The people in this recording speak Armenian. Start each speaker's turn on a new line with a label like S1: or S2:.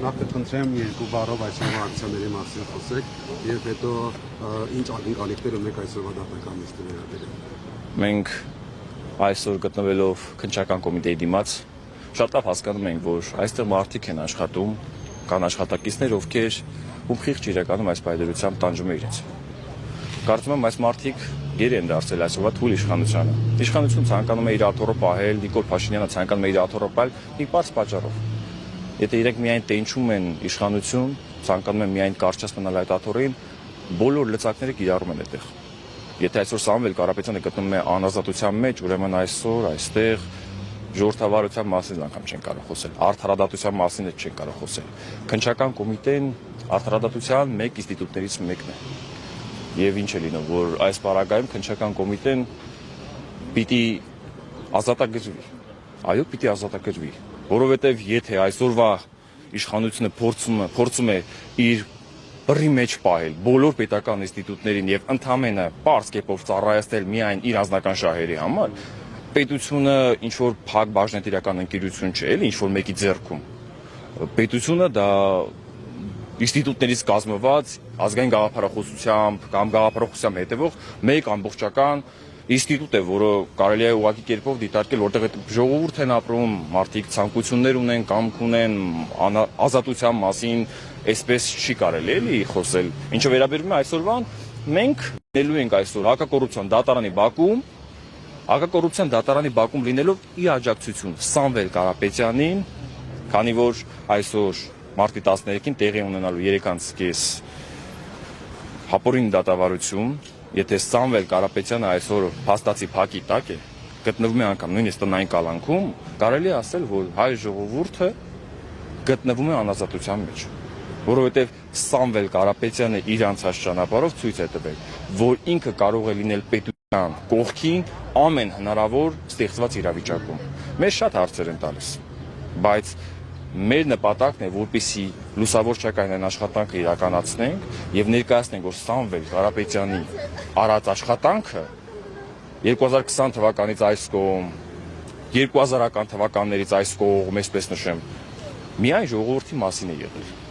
S1: Նախ կխնդրեմ երկու բառով այսօրվա ակցիաների մասին խոսեք եւ հետո ինչ ակնկալիքներ ունեք այսօրվա դատական նիստի վերաբերյալ։
S2: Մենք այսօր գտնվելով քննչական կոմիտեի դիմաց շատ լավ հասկանում ենք, որ այստեղ մարդիկ են աշխատում, կան աշխատակիցներ, ովքեր ում խիղճ իրականում այս պայմանությամբ տանջում է իրենց։ Կարծում եմ այս մարդիկ գեր են դարձել այսօրվա թույլ իշխանությանը։ Իշխանությունը ցանկանում է իր աթոռը պահել, Նիկոլ Փաշինյանը ցանկանում է իր աթոռը պահել մի պարզ պատճառով։ Եթե իրենք միայն տենչում են իշխանություն, ցանկանում են միայն կարճած մնալ այդ աթոռին, բոլոր լծակները կիրառում են այդտեղ։ Եթե այսօր Սամվել Կարապետյանը գտնվում է անազատության մեջ, ուրեմն այսօր այստեղ ժողովրդավարության մասին անգամ չեն կարող խոսել, արդարադատության մասին չեն կարող խոսել։ Քննչական կոմիտեն արդարադատության մեկ ինստիտուտներից մեկն է։ Եվ ինչ է լինում, որ այս պարագայում քննչական կոմիտեն պիտի ազատագրվի։ Այո, պիտի ազատագրվի, որովհետև եթե այսօրվա իշխանությունը փորձում է իր բռի մեջ պահել բոլոր պետական ինստիտուտներին եւ ընդամենը պարզ կերպով ծառայեցնել միայն իր անձնական շահերի համար, պետությունը ինչ որ փակ բաժնետիրական ընկերություն չէ, էլի ինչ որ մեկի ձեռքում։ Պետությունը դա ինստիտուտներից կազմված ազգային գաղափարախոսությամբ կամ գաղափարախոսությամբ հետևող մեկ ամբողջական ինստիտուտ է, որը կարելի է ուղղակի կերպով դիտարկել, որտեղ այդ ժողովուրդ են ապրում, մարդիկ ցանկություններ ունեն, կամք ունեն, ազատության մասին այսպես չի կարելի էլի խոսել։ Ինչը վերաբերում է այսօրվան, մենք լինելու ենք այսօր հակակոռուպցիոն դատարանի բակում լինելով ի աջակցություն Սամվել Կարապետյանին, քանի որ այսօր մարտի 13-ին տեղի ունենալու 3:30 հապորին դատավարություն, եթե Սամվել Կարապետյանը այսօր փաստացի փակի տակ է, գտնվում է անգամ նույնիսկ տնային կալանքում, կարելի է ասել, որ հայ ժողովուրդը գտնվում է անազատության մեջ, որովհետև Սամվել Կարապետյանը իր անցած ճանապարհով ցույց է տվել, որ ինքը կարող է լինել պետության կողքին ամեն հնարավոր ստեղծված իրավիճակում։ Մեզ շատ հարցեր են տալիս, բայց մեր նպատակն է, որպեսզի լուսավոր չկայնային աշխատանքը իրականացնենք եւ ներկայացնենք, որ Սամվել Կարապետյանի արած աշխատանքը 2020 թվականից այս կողմ, 2000-ական թվականներից այս կողմ, այսպես նշեմ, միայն ժողովրդի մասին է եղել։